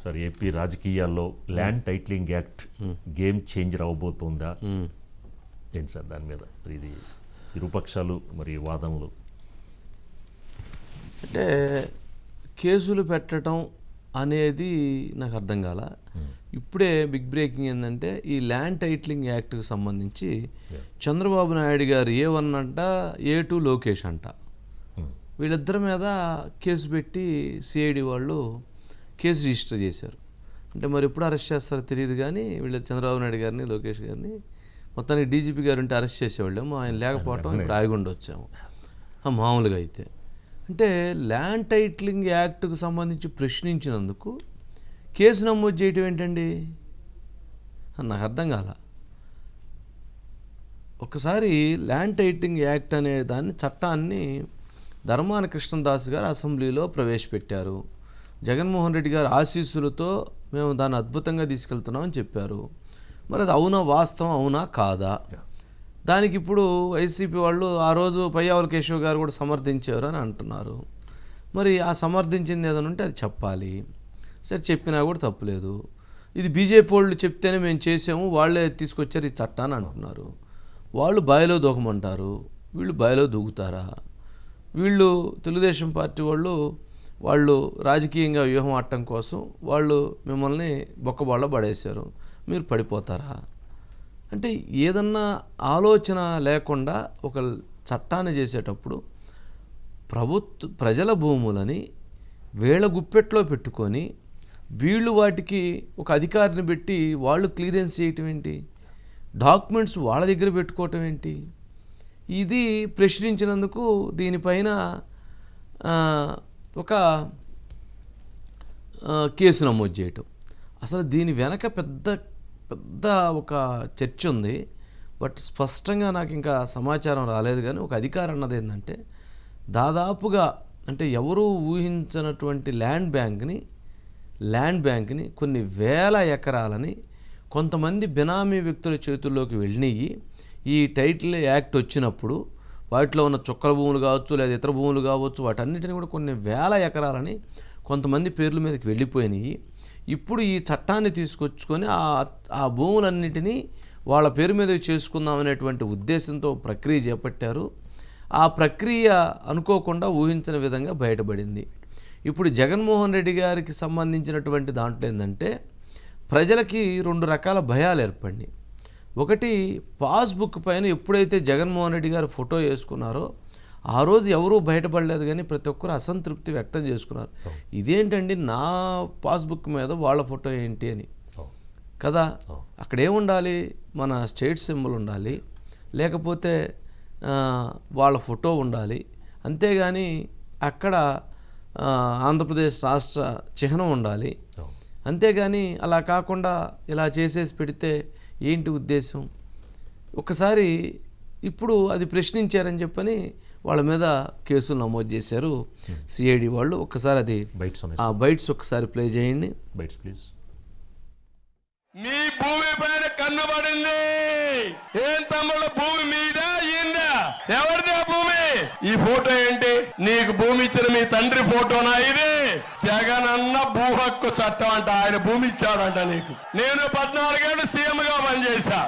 Sir AP రాజకీయాల్లో land titling act game changer అవబోతుందా ఏంటి సార్ దాని మీద ఇది ఇరుపక్షాలు మరియు వాదనలు? అంటే కేసులు పెట్టడం అనేది నాకు అర్థం కాల. ఇప్పుడే బిగ్ బ్రేకింగ్ ఏంటంటే ఈ ల్యాండ్ టైటిలింగ్ యాక్ట్కి సంబంధించి చంద్రబాబు నాయుడు గారు A1 అంట, A2 లోకేష్ అంట, వీళ్ళిద్దరి మీద కేసు పెట్టి సిఐడి వాళ్ళు కేసు రిజిస్టర్ చేశారు. అంటే మరి ఎప్పుడు అరెస్ట్ చేస్తారో తెలియదు, కానీ వీళ్ళు చంద్రబాబు నాయుడు గారిని, లోకేష్ గారిని మొత్తానికి డీజీపీ గారు ఉంటే అరెస్ట్ చేసేవాళ్ళేమో, ఆయన లేకపోవటం ఇప్పుడు ఆగిగుండి వచ్చాము మామూలుగా. అయితే అంటే ల్యాండ్ టైటిలింగ్ యాక్ట్కు సంబంధించి ప్రశ్నించినందుకు కేసు నమోదు చేయటం ఏంటండి నాకు అర్థం కాల. ఒకసారి ల్యాండ్ టైటిలింగ్ యాక్ట్ అనే చట్టాన్ని ధర్మాన కృష్ణదాస్ గారు అసెంబ్లీలో ప్రవేశపెట్టారు. జగన్మోహన్ రెడ్డి గారు ఆశీస్సులతో మేము దాన్ని అద్భుతంగా తీసుకెళ్తున్నామని చెప్పారు. మరి అది అవునా, వాస్తవం అవునా కాదా? దానికి ఇప్పుడు వైసీపీ వాళ్ళు ఆ రోజు పయ్యావుల కేశవ్ గారు కూడా సమర్థించారు అని అంటున్నారు. మరి ఆ సమర్థించింది ఏదైనా ఉంటే అది చెప్పాలి. సరే, చెప్పినా కూడా తప్పులేదు. ఇది బీజేపీ వాళ్ళు చెప్తేనే మేము చేసాము, వాళ్ళే తీసుకొచ్చారు ఈ చట్టాన్ని అంటున్నారు. వాళ్ళు బావిలో దూకమంటారు, వీళ్ళు బావిలో దూకుతారా? వీళ్ళు తెలుగుదేశం పార్టీ వాళ్ళు రాజకీయంగా వ్యూహం ఆడటం కోసం వాళ్ళు మిమ్మల్ని బొక్కబాళ్ళ పడేశారు, మీరు పడిపోతారా? అంటే ఏదన్నా ఆలోచన లేకుండా ఒక చట్టాన్ని చేసేటప్పుడు ప్రజల భూములని వీళ్ళ గుప్పెట్లో పెట్టుకొని వీళ్ళు వాటికి ఒక అధికారిని పెట్టి వాళ్ళు క్లియరెన్స్ చేయటం ఏంటి? డాక్యుమెంట్స్ వాళ్ళ దగ్గర పెట్టుకోవటం ఏంటి? ఇది ప్రశ్నించినందుకు దీనిపైన ఒక కేసు నమోదు చేయటం. అసలు దీని వెనక పెద్ద ఒక చర్చ ఉంది. బట్ స్పష్టంగా నాకు ఇంకా సమాచారం రాలేదు. కానీ ఒక అధికారి అన్నది ఏంటంటే, దాదాపుగా అంటే ఎవరూ ఊహించినటువంటి ల్యాండ్ బ్యాంక్ని కొన్ని వేల ఎకరాలని కొంతమంది బినామీ వ్యక్తుల చేతుల్లోకి వెళ్ళినాయి. ఈ టైటిల్ యాక్ట్ వచ్చినప్పుడు వాటిలో ఉన్న చుక్కల భూములు కావచ్చు, లేదా ఇతర భూములు కావచ్చు, వాటన్నిటిని కూడా కొన్ని వేల ఎకరాలని కొంతమంది పేర్ల మీదకి వెళ్ళిపోయినాయి. ఇప్పుడు ఈ చట్టాన్ని తీసుకొచ్చుకొని ఆ భూములన్నిటినీ వాళ్ళ పేరు మీద చేసుకుందాం అనేటువంటి ఉద్దేశంతో ప్రక్రియ చేపట్టారు. ఆ ప్రక్రియ అనుకోకుండా ఊహించిన విధంగా బయటపడింది. ఇప్పుడు జగన్మోహన్ రెడ్డి గారికి సంబంధించినటువంటి దాంట్లో ఏంటంటే, ప్రజలకి 2 రకాల భయాలు ఏర్పడినాయి. ఒకటి, పాస్బుక్ పైన ఎప్పుడైతే జగన్మోహన్ రెడ్డి గారు ఫోటో వేసుకున్నారో ఆ రోజు ఎవరూ బయటపడలేదు, కానీ ప్రతి ఒక్కరు అసంతృప్తి వ్యక్తం చేసుకున్నారు. ఇదేంటండి నా పాస్బుక్ మీద వాళ్ళ ఫోటో ఏంటి అని కదా. అక్కడ ఏముండాలి? మన స్టేట్ సింబల్ ఉండాలి, లేకపోతే వాళ్ళ ఫోటో ఉండాలి. అంతేగాని అక్కడ ఆంధ్రప్రదేశ్ రాష్ట్ర చిహ్నం ఉండాలి. అంతేగాని అలా కాకుండా ఇలా చేసేసి పెడితే ఏంటి ఉద్దేశం? ఒకసారి ఇప్పుడు అది ప్రశ్నించారని చెప్పని వాళ్ళ మీద కేసులు నమోదు చేశారు సిఐడి వాళ్ళు. ఒక్కసారి అది బైట్స్ ఒకసారి ప్లే చేయండి. Bytes please. మీ భూమి పైన కన్నబడింది. ఏం తమ్ముడు, భూమి మీద అయ్యిందా? ఎవరిదా భూమి? ఈ ఫోటో ఏంటి? నీకు భూమి ఇచ్చిన మీ తండ్రి ఫోటోనా ఇది? జగన్ అన్న భూ హక్కు చట్టం అంట, ఆయన భూమి ఇచ్చాడంట నీకు. నేను 14 ఏళ్ళు సీఎం గా పనిచేశా.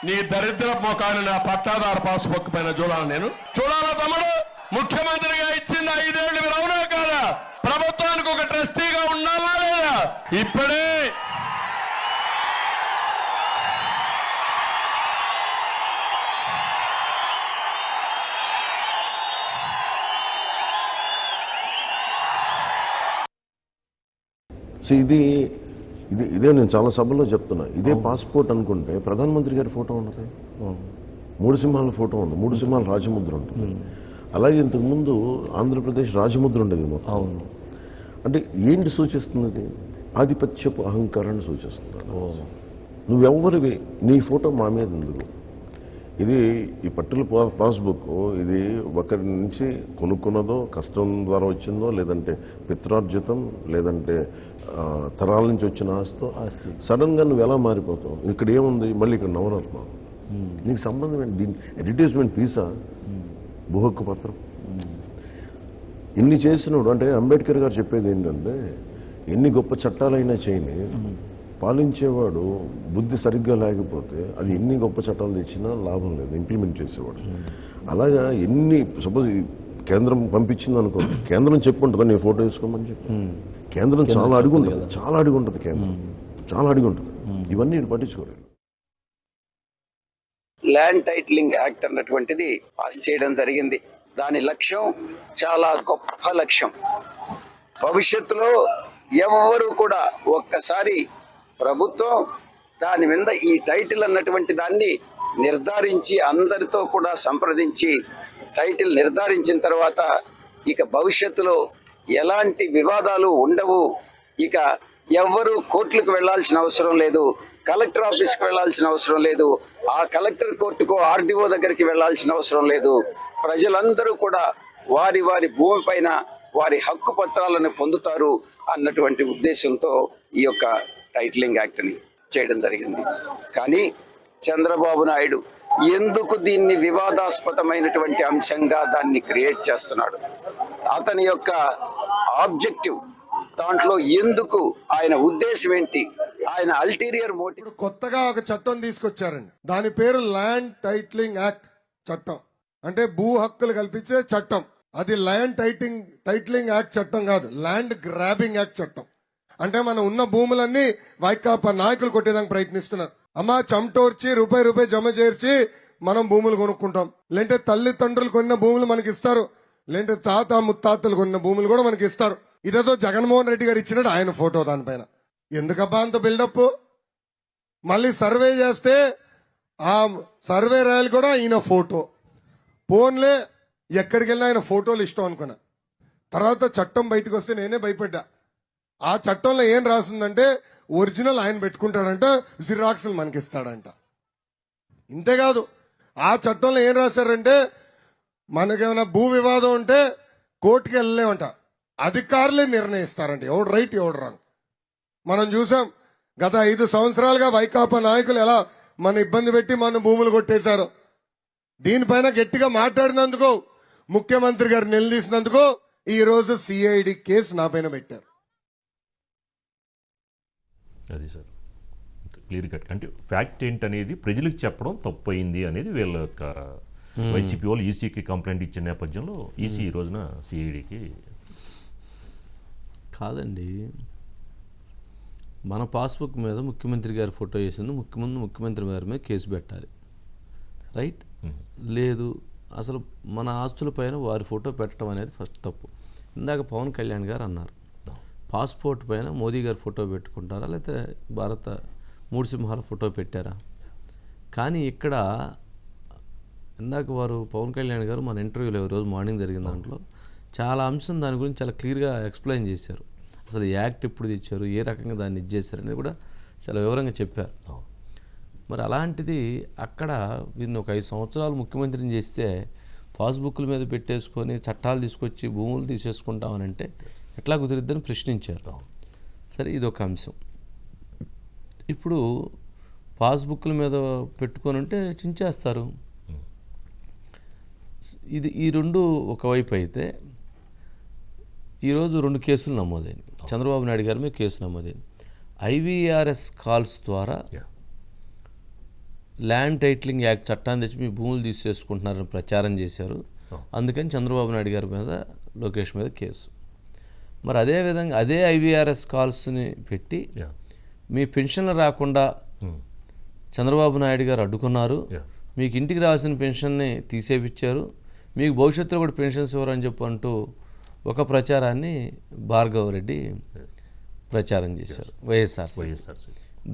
నీ దరిద్ర ముఖాన్ని నా పట్టాదారు పాస్బుక్ పైన చూడాలా తమ్ముడు? ముఖ్యమంత్రిగా ఇచ్చింది 5 ఏళ్ళు, మీరు అవునా కాదా? ప్రభుత్వానికి ఒక ట్రస్టీగా ఉండాలా లేదా? ఇప్పుడే సో ఇదే నేను చాలా సభల్లో చెప్తున్నా. ఇదే పాస్పోర్ట్ అనుకుంటే ప్రధానమంత్రి గారి ఫోటో ఉంటుంది, 3 సింహాల ఫోటో ఉంది, 3 సింహాల రాజముద్ర ఉంటుంది. అలాగే ఇంతకుముందు ఆంధ్రప్రదేశ్ రాజముద్ర ఉండేది మొత్తం. అంటే ఏంటి సూచిస్తుంది? అది ఆధిపత్యపు అహంకారాన్ని సూచిస్తుంది. నువ్వెవ్వరివి, నీ ఫోటో మా మీద ఎందుకు? ఇది ఈ పర్టికులర్ పాస్బుక్ ఇది ఒకరి నుంచి కొనుక్కున్నదో, కష్టం ద్వారా వచ్చిందో, లేదంటే పిత్రార్జితం, లేదంటే తరాల నుంచి వచ్చిన ఆస్తో సడన్ గా నువ్వు ఎలా మారిపోతావు? ఇక్కడ ఏముంది? మళ్ళీ ఇక్కడ నవరత్నం. నీకు సంబంధం ఏంటి? దీని అడ్వర్టైజ్మెంట్ పీసా, భూ హక్కు పత్రం ఇన్ని చేసినోడు. అంటే అంబేద్కర్ గారు చెప్పేది ఏంటంటే, ఎన్ని గొప్ప చట్టాలైనా చేయని పాలించేవాడు బుద్ధి సరిగ్గా లేకపోతే అది ఎన్ని గొప్ప చట్టాలు తెచ్చినా లాభం లేదు, ఇంప్లిమెంట్ చేసేవాడు. అలాగా ఎన్ని సపోజ్ కేంద్రం పంపించింది అనుకో, కేంద్రం చెప్పుకుంటుందా నీ ఫోటో వేసుకోమని చెప్పి? కేంద్రం చాలా అడిగి ఉంటుంది, చాలా అడిగి ఉంటుంది, కేంద్రం చాలా అడిగి ఉంటుంది. ఇవన్నీ పట్టించుకోలేదు. ల్యాండ్ టైటిలింగ్ యాక్ట్ అన్నటువంటిది పాస్ చేయడం జరిగింది. దాని లక్ష్యం చాలా గొప్ప లక్ష్యం. భవిష్యత్తులో ఎవరు కూడా ఒక్కసారి ప్రభుత్వం దాని మీద ఈ టైటిల్ అన్నటువంటి దాన్ని నిర్ధారించి అందరితో కూడా సంప్రదించి టైటిల్ నిర్ధారించిన తర్వాత ఇక భవిష్యత్తులో ఎలాంటి వివాదాలు ఉండవు. ఇక ఎవ్వరూ కోర్టులకు వెళ్లాల్సిన అవసరం లేదు, కలెక్టర్ ఆఫీస్కి వెళ్లాల్సిన అవసరం లేదు, ఆ కలెక్టర్ కోర్టుకో ఆర్డీఓ దగ్గరికి వెళ్లాల్సిన అవసరం లేదు. ప్రజలందరూ కూడా వారి వారి భూమిపైన వారి హక్కు పత్రాలను పొందుతారు అన్నటువంటి ఉద్దేశంతో ఈ యొక్క టైటిలింగ్ యాక్ట్ని చేయడం జరిగింది. కానీ చంద్రబాబు నాయుడు ఎందుకు దీన్ని వివాదాస్పదమైనటువంటి అంశంగా దాన్ని క్రియేట్ చేస్తున్నాడు? అతని యొక్క ఆబ్జెక్టివ్ దాంట్లో ఎందుకు, ఆయన ఉద్దేశం ఏంటి, ఆయన అల్టీరియర్ మోటివ్? కొత్తగా ఒక చట్టం తీసుకొచ్చారండి, దాని పేరు ల్యాండ్ టైటిలింగ్ యాక్ట్ చట్టం. అంటే భూ హక్కులు కల్పించే చట్టం. అది ల్యాండ్ టైటిలింగ్ యాక్ట్ చట్టం కాదు, ల్యాండ్ గ్రాబింగ్ యాక్ట్ చట్టం. అంటే మనం ఉన్న భూములన్నీ వైకాపా నాయకులు కొట్టేదానికి ప్రయత్నిస్తున్నారు. అమ్మా చెమటోర్చి రూపాయి జమ చేర్చి మనం భూములు కొనుక్కుంటాం, లేదంటే తల్లిదండ్రులు కొన్న భూములు మనకి ఇస్తారు, లేదంటే తాత ముత్తాతలు కొన్న భూములు కూడా మనకి ఇస్తారు. ఇదేదో జగన్మోహన్ రెడ్డి గారు ఇచ్చినట్టు ఆయన ఫోటో దానిపైన. ఎందుకబ్బా అంత బిల్డప్? మళ్ళీ సర్వే చేస్తే ఆ సర్వే రాయలు కూడా ఈయన ఫోటో. ఫోన్లే ఎక్కడికి వెళ్ళినా ఆయన ఫోటోలు ఇష్టం అనుకున్నా. తర్వాత చట్టం బయటకు వస్తే నేనే భయపడ్డా. ఆ చట్టంలో ఏం రాసిందంటే ఒరిజినల్ ఆయన పెట్టుకుంటాడంట, జిరాక్స్లు మనకి ఇస్తాడంట. ఇంతేకాదు ఆ చట్టంలో ఏం రాశారంటే మనకేమైనా భూ వివాదం ఉంటే కోర్టుకి వెళ్ళలేమంట, అధికారులే నిర్ణయిస్తారంట ఎవడు రైట్ ఎవడు రాంగ్. మనం చూసాం గత 5 సంవత్సరాలుగా వైకాపా నాయకులు ఎలా మన ఇబ్బంది పెట్టి మన భూములు కొట్టేశారు. దీనిపైన గట్టిగా మాట్లాడినందుకు, ముఖ్యమంత్రి గారు నిలదీసినందుకు ఈ రోజు సిఐడి కేసు నా పైన పెట్టారు. అది సార్ క్లియర్ కట్. అంటే ఫ్యాక్ట్ ఏంటనేది ప్రజలకు చెప్పడం తప్పు అయింది అనేది వీళ్ళ యొక్క వైసీపీ వాళ్ళు ఈసీకి కంప్లైంట్ ఇచ్చిన నేపథ్యంలో ఈసీ ఈ రోజున సిఐడికి కాదండి, మన పాస్బుక్ మీద ముఖ్యమంత్రి గారి ఫోటో వేసింది, ముఖ్యమంత్రి గారి మీద కేసు పెట్టాలి, రైట్? లేదు, అసలు మన ఆస్తులపైన వారి ఫోటో పెట్టడం అనేది ఫస్ట్ తప్పు. ఇందాక పవన్ కళ్యాణ్ గారు అన్నారు పాస్పోర్ట్ పైన మోదీ గారి ఫోటో పెట్టుకుంటారా, లేకపోతే భారత 3 సింహాల ఫోటో పెట్టారా? కానీ ఇక్కడ ఇందాక వారు పవన్ కళ్యాణ్ గారు మన ఇంటర్వ్యూలో ఈరోజు మార్నింగ్ జరిగిన దాంట్లో చాలా అంశం దాని గురించి చాలా క్లియర్గా ఎక్స్ప్లెయిన్ చేశారు. అసలు యాక్ట్ ఎప్పుడు తెచ్చారు, ఏ రకంగా దాన్ని ఇచ్చేసారు అనేది కూడా చాలా వివరంగా చెప్పారు. మరి అలాంటిది అక్కడ వీరిని ఒక 5 సంవత్సరాలు ముఖ్యమంత్రిని చేస్తే పాస్బుక్ల మీద పెట్టేసుకొని చట్టాలు తీసుకొచ్చి భూములు తీసేసుకుంటామనంటే ఎట్లా కుదిరిద్దని ప్రశ్నించారు. సరే, ఇది ఒక అంశం. ఇప్పుడు పాస్బుక్ల మీద పెట్టుకొని ఉంటే చించేస్తారు. ఈ రెండు ఒకవైపు అయితే ఈరోజు 2 కేసులు నమోదైంది. చంద్రబాబు నాయుడు గారి మీద కేసు నమోదైంది. ఐవీఆర్ఎస్ కాల్స్ ద్వారా ల్యాండ్ టైటిలింగ్ యాక్ట్ చట్టాన్ని తెచ్చి మీ భూములు తీసేసుకుంటున్నారని ప్రచారం చేశారు. అందుకని చంద్రబాబు నాయుడు గారి మీద, లోకేష్ మీద కేసు. మరి అదేవిధంగా అదే ఐవీఆర్ఎస్ కాల్స్ని పెట్టి మీ పెన్షన్లు రాకుండా చంద్రబాబు నాయుడు గారు అడ్డుకున్నారు, మీకు ఇంటికి రావాల్సిన పెన్షన్ని తీసేపిచ్చారు, మీకు భవిష్యత్తులో కూడా పెన్షన్స్ ఇవ్వరని చెప్పంటూ ఒక ప్రచారాన్ని భార్గవ్ రెడ్డి ప్రచారం చేశారు, వైఎస్ఆర్సీ.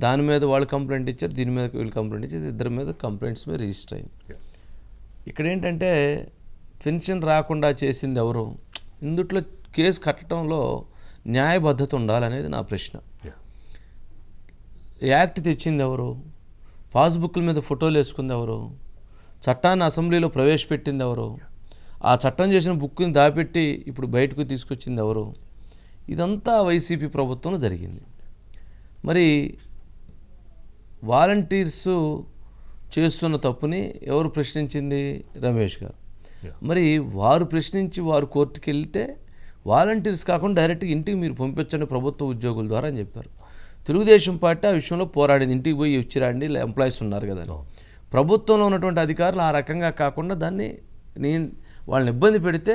దాని మీద వాళ్ళు కంప్లైంట్ ఇచ్చారు, దీని మీద వీళ్ళు కంప్లైంట్ ఇచ్చారు, ఇద్దరి మీద కంప్లైంట్స్ మీద రిజిస్టర్ అయింది. ఇక్కడ ఏంటంటే పెన్షన్ రాకుండా చేసింది ఎవరు? ఇందుట్లో కేసు కట్టడంలో న్యాయబద్ధత ఉండాలనేది నా ప్రశ్న. యాక్ట్ తెచ్చింది ఎవరు? పాస్బుక్ల మీద ఫోటోలు వేసుకుంది ఎవరు? చట్టాన్ని అసెంబ్లీలో ప్రవేశపెట్టింది ఎవరు? ఆ చట్టం చేసిన బుక్ని దాపెట్టి ఇప్పుడు బయటకు తీసుకొచ్చింది ఎవరు? ఇదంతా వైసీపీ ప్రభుత్వంలో జరిగింది. మరి వాలంటీర్స్ చేస్తున్న తప్పుని ఎవరు ప్రశ్నించింది? రమేష్ గారు. మరి వారు ప్రశ్నించి వారు కోర్టుకి వెళ్తే వాలంటీర్స్ కాకుండా డైరెక్ట్గా ఇంటికి మీరు పంపించండి ప్రభుత్వ ఉద్యోగుల ద్వారా అని చెప్పారు. తెలుగుదేశం పార్టీ ఆ విషయంలో పోరాడింది, ఇంటికి పోయి ఇచ్చిరండి ఎంప్లాయీస్ ఉన్నారు కదా. ప్రభుత్వంలో ఉన్నటువంటి అధికారులు ఆ రకంగా కాకుండా దాన్ని వాళ్ళని ఇబ్బంది పెడితే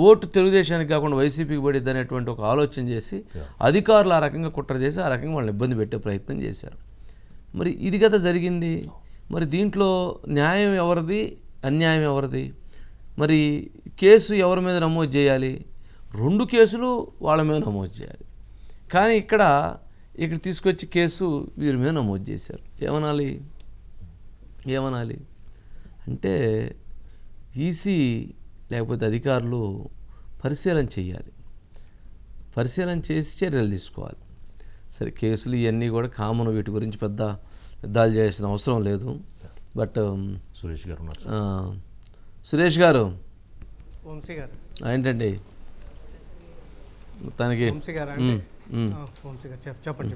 ఓటు తెలుగుదేశానికి కాకుండా వైసీపీకి పడిద్ది అనేటువంటి ఒక ఆలోచన చేసి అధికారులు ఆ రకంగా కుట్ర చేసి ఆ రకంగా వాళ్ళని ఇబ్బంది పెట్టే ప్రయత్నం చేశారు. మరి ఇది కదా జరిగింది. మరి దీంట్లో న్యాయం ఎవరిది, అన్యాయం ఎవరిది? మరి కేసు ఎవరి మీద నమోదు చేయాలి? 2 కేసులు వాళ్ళ మీద నమోదు చేయాలి. కానీ ఇక్కడ తీసుకొచ్చి కేసు వీరి మీద నమోదు చేశారు. ఏమనాలి అంటే ఈసీ లేకపోతే అధికారులు పరిశీలన చేయాలి, పరిశీలన చేసి చర్యలు తీసుకోవాలి. సరే, కేసులు ఇవన్నీ కూడా కామన్, వీటి గురించి పెద్దలు చేయాల్సిన అవసరం లేదు. బట్ సురేష్ గారు ఉన్నారు. సురేష్ గారు, వంశీ గారు ఏంటండి మొత్తానికి చెప్పండి.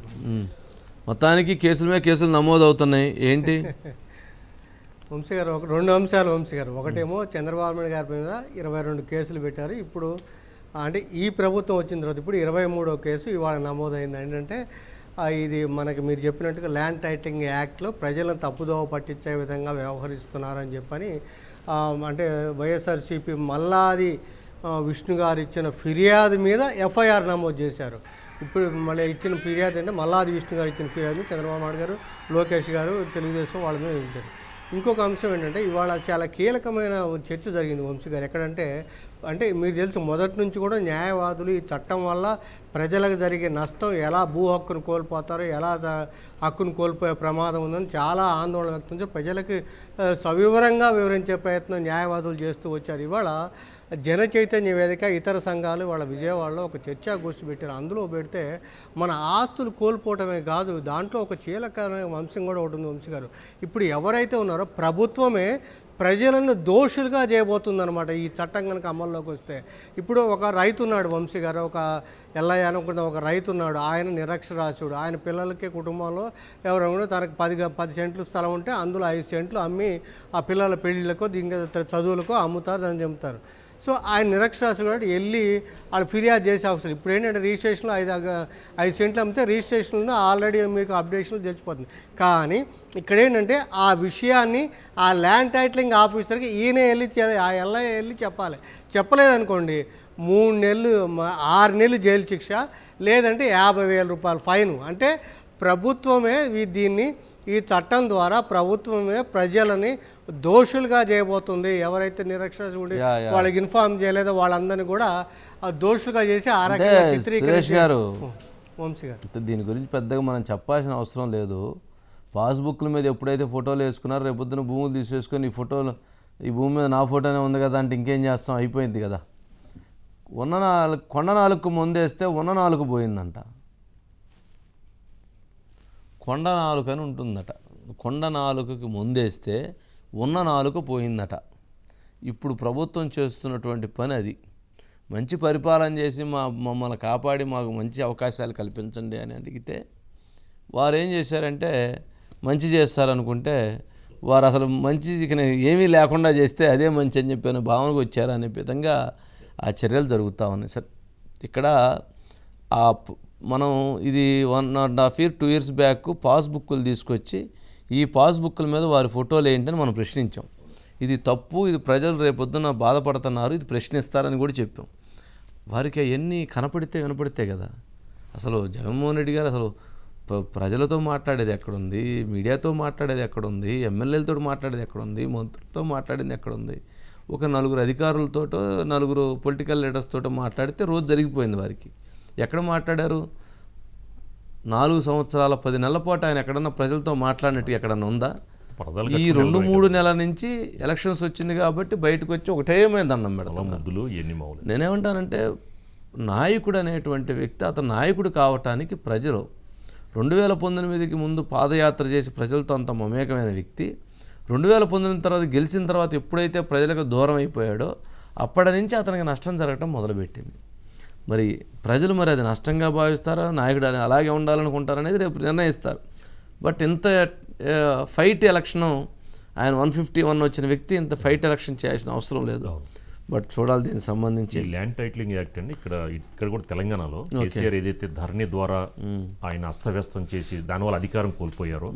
మొత్తానికి కేసుల మీద కేసులు నమోదు అవుతున్నాయి ఏంటి? వంశీ గారు 2 అంశాలు వంశీ గారు. ఒకటేమో చంద్రబాబు నాయుడు గారి మీద 22 కేసులు పెట్టారు. ఇప్పుడు అంటే ఈ ప్రభుత్వం వచ్చిన తర్వాత ఇప్పుడు 23వ కేసు ఇవాళ నమోదైంది. ఏంటంటే ఇది మనకి మీరు చెప్పినట్టుగా ల్యాండ్ టైటిలింగ్ యాక్ట్లో ప్రజలను తప్పుదోవ పట్టించే విధంగా వ్యవహరిస్తున్నారని చెప్పని అంటే వైఎస్ఆర్సీపీ మల్లాది విష్ణు గారు ఇచ్చిన ఫిర్యాదు మీద ఎఫ్ఐఆర్ నమోదు చేశారు. ఇప్పుడు మళ్ళీ ఇచ్చిన ఫిర్యాదు అంటే మల్లాది విష్ణు గారు ఇచ్చిన ఫిర్యాదుని చంద్రబాబు నాయుడు గారు, లోకేష్ గారు, తెలుగుదేశం వాళ్ళ మీద ఉంచారు. ఇంకొక అంశం ఏంటంటే ఇవాళ చాలా కీలకమైన చర్చ జరిగింది వంశీ గారు. ఎక్కడంటే అంటే మీకు తెలుసు మొదటి నుంచి కూడా న్యాయవాదులు ఈ చట్టం వల్ల ప్రజలకు జరిగే నష్టం, ఎలా భూ హక్కును కోల్పోతారో, ఎలా హక్కును కోల్పోయే ప్రమాదం ఉందని చాలా ఆందోళన వ్యక్తం చేసి ప్రజలకి సవివరంగా వివరించే ప్రయత్నం న్యాయవాదులు చేస్తూ వచ్చారు. ఇవాళ జన చైతన్య వేదిక, ఇతర సంఘాలు వాళ్ళ విజయవాడలో ఒక చర్చాగోష్ఠి పెట్టారు. అందులో పెడితే మన ఆస్తులు కోల్పోవటమే కాదు, దాంట్లో ఒక కీలకమైన అంశం కూడా ఒకటి ఉంది వంశీ గారు. ఇప్పుడు ఎవరైతే ఉన్నారో ప్రభుత్వమే ప్రజలను దోషులుగా చేయబోతుందన్నమాట ఈ చట్టం కనుక అమల్లోకి వస్తే. ఇప్పుడు ఒక రైతు ఉన్నాడు వంశీ గారు, ఒక ఎల్లయ్య అనుకున్న ఒక రైతు ఉన్నాడు. ఆయన నిరక్షరాస్యుడు. ఆయన పిల్లలకి కుటుంబంలో ఎవరైనా కూడా తనకు 10 సెంట్లు స్థలం ఉంటే అందులో 5 సెంట్లు అమ్మి ఆ పిల్లల పెళ్ళిళ్ళకో ఇంకా చదువులకో అమ్ముతారు, దాన్ని చెబుతారు. సో ఆయన నిరక్షరాస్యుడు కాబట్టి వెళ్ళి వాళ్ళు ఫిర్యాదు చేసే అవసరం. ఇప్పుడు ఏంటంటే రిజిస్ట్రేషన్లో 5 సెంట్లు అమ్మితే రిజిస్ట్రేషన్లో ఆల్రెడీ మీకు అప్డేషన్లు తెలిసిపోతుంది. కానీ ఇక్కడ ఏంటంటే ఆ విషయాన్ని ఆ ల్యాండ్ టైటిలింగ్ ఆఫీసర్కి ఈయన ఆ ఎల్ఐ వెళ్ళి చెప్పాలి. చెప్పలేదనుకోండి 3 నెలలు 6 నెలలు జైలు శిక్ష, లేదంటే 50,000 రూపాయలు ఫైను. అంటే ప్రభుత్వమే ఈ చట్టం ద్వారా ప్రభుత్వమే ప్రజలని దోషులుగా చేయబోతుంది. ఎవరైతే నిరక్షరాస్యుడు వాళ్ళకి ఇన్ఫార్మ్ చేయలేదో వాళ్ళందరినీ కూడా దోషులుగా చేసి ఆ రకంగా చిత్రీకరించారు. వంశీ గారు, దీని గురించి పెద్దగా మనం చెప్పాల్సిన అవసరం లేదు. పాస్బుక్ల మీద ఎప్పుడైతే ఫోటోలు వేసుకున్నారో రేపొద్దున భూములు తీసేసుకొని ఈ భూమి మీద నా ఫోటోనే ఉంది కదా అంటే ఇంకేం చేస్తాం, అయిపోయింది కదా. కొండ 4కు ముందేస్తే ఉన్న 4 పోయిందంట. కొండ 4 అని ఉంటుందట. కొండ 4కి ముందేస్తే ఉన్న 4 పోయిందట. ఇప్పుడు ప్రభుత్వం చేస్తున్నటువంటి పని అది. మంచి పరిపాలన చేసి మమ్మల్ని కాపాడి మాకు మంచి అవకాశాలు కల్పించండి అని అడిగితే వారు ఏం చేశారంటే మంచి చేస్తారనుకుంటే వారు అసలు మంచి ఏమీ లేకుండా చేస్తే అదే మంచి అని చెప్పిన భావనకు వచ్చారనే విధంగా ఆ చర్యలు జరుగుతూ ఉన్నాయి. సార్, ఇక్కడ మనం ఇది 1.5 years 2 years బ్యాక్ పాస్బుక్లు తీసుకొచ్చి ఈ పాస్బుక్ల మీద వారి ఫోటోలు ఏంటని మనం ప్రశ్నించాం. ఇది తప్పు, ఇది ప్రజలు రేపొద్దున బాధపడుతున్నారు, ఇది ప్రశ్నిస్తారని కూడా చెప్పాం. వారికి అవన్నీ కనపడితే వినపడితే కదా. అసలు జగన్మోహన్ రెడ్డి గారు అసలు ప్రజలతో మాట్లాడేది ఎక్కడుంది, మీడియాతో మాట్లాడేది ఎక్కడుంది, ఎమ్మెల్యేలతో మాట్లాడేది ఎక్కడుంది, మంత్రులతో మాట్లాడింది ఎక్కడుంది? ఒక 4 అధికారులతోటో 4 పొలిటికల్ లీడర్స్ తోటో మాట్లాడితే రోజు జరిగిపోయింది. వారికి ఎక్కడ మాట్లాడారు? 4 సంవత్సరాల 10 నెలల పాటు ఆయన ఎక్కడన్నా ప్రజలతో మాట్లాడినట్టు ఎక్కడన్నా ఉందా? ఈ 2-3 నెలల నుంచి ఎలక్షన్స్ వచ్చింది కాబట్టి బయటకు వచ్చి ఒకటేమైంది దండం పెడతాం. నేనేమంటానంటే నాయకుడు అనేటువంటి వ్యక్తి, అతను నాయకుడు కావటానికి ప్రజలు 2019కి ముందు పాదయాత్ర చేసి ప్రజలతో అంత మమేకమైన వ్యక్తి 2019 తర్వాత గెలిచిన తర్వాత ఎప్పుడైతే ప్రజలకు దూరం అయిపోయాడో అప్పటి నుంచి అతనికి నష్టం జరగటం మొదలుపెట్టింది. మరి ప్రజలు అది నష్టంగా భావిస్తారా, నాయకుడు అలాగే ఉండాలనుకుంటారనేది రేపు నిర్ణయిస్తారు. బట్ ఇంత ఫైట్ ఎలక్షను, ఆయన 151 వచ్చిన వ్యక్తి ఇంత ఫైట్ ఎలక్షన్ చేయాల్సిన అవసరం లేదు. బట్ చూడాలి దీనికి సంబంధించి. ఈ ల్యాండ్ టైటిలింగ్ యాక్ట్ అండి ఇక్కడ కూడా తెలంగాణలో కేసీఆర్ ఏదైతే ధరణి ద్వారా ఆయన అస్తవ్యస్తం చేసి దానివల్ల అధికారం కోల్పోయారో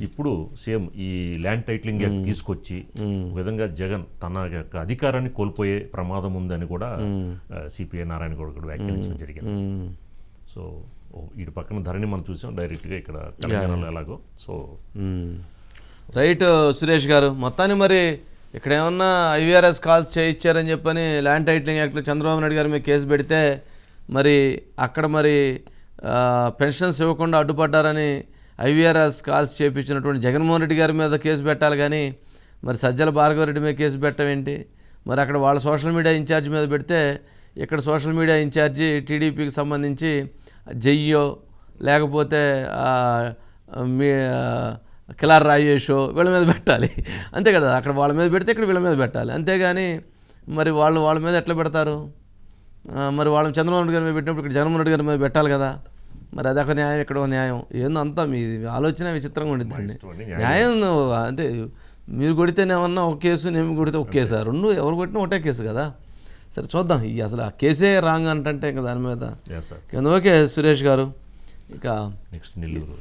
ఇప్పుడు సేమ్ ఈ ల్యాండ్ టైటిలింగ్ యాక్ట్ తీసుకొచ్చి ఒక విధంగా జగన్ తన యొక్క అధికారాన్ని కోల్పోయే ప్రమాదం ఉందని కూడా సిపిఐ నారాయణ గౌడ్ కూడా వ్యాఖ్యానించడం జరిగింది. సో ఇటు పక్కన ధరణి మనం చూసాం డైరెక్ట్గా ఇక్కడ తెలంగాణలో ఎలాగో. సో రైట్ సురేష్ గారు, మొత్తాన్ని మరి ఇక్కడ ఏమన్నా ఐవీఆర్ఎస్ కాల్స్ చేయించారని చెప్పని ల్యాండ్ టైటిలింగ్ యాక్ట్లో చంద్రబాబు నాయుడు గారి మీద కేసు పెడితే మరి అక్కడ మరి పెన్షన్స్ ఇవ్వకుండా అడ్డుపడ్డారని ఐవీఆర్ఎస్ కాల్స్ చేయించినటువంటి జగన్మోహన్ రెడ్డి గారి మీద కేసు పెట్టాలి కానీ మరి సజ్జల భార్గవరెడ్డి మీద కేసు పెట్టడం ఏంటి? మరి అక్కడ వాళ్ళ సోషల్ మీడియా ఇన్ఛార్జ్ మీద పెడితే ఇక్కడ సోషల్ మీడియా ఇన్ఛార్జి టీడీపీకి సంబంధించి జయ్యో లేకపోతే మీ కిలార్ రాజేషో వీళ్ళ మీద పెట్టాలి అంతే కదా. అక్కడ వాళ్ళ మీద పెడితే ఇక్కడ వీళ్ళ మీద పెట్టాలి, అంతేగాని మరి వాళ్ళ మీద ఎట్లా పెడతారు? మరి వాళ్ళని చంద్రబాబు నాయుడు గారి మీద పెట్టినప్పుడు ఇక్కడ జగన్మోహన్ రెడ్డి గారి మీద పెట్టాలి కదా. మరి అదొక న్యాయం, ఇక్కడ ఒక న్యాయం, ఏందో అంతా మీ ఆలోచన విచిత్రంగా ఉండిద్దండి. న్యాయం అంటే మీరు కొడితేనేమన్నా ఒక కేసు, నేను కొడితే ఒక కేసు, రెండు ఎవరు కొట్టినా ఒకటే కేసు కదా. సరే చూద్దాం, ఈ అసలు ఆ కేసే రాంగ్ అంటే ఇంకా దాని మీద. ఓకే సురేష్ గారు, ఇక నెక్స్ట్ నెల్లూరు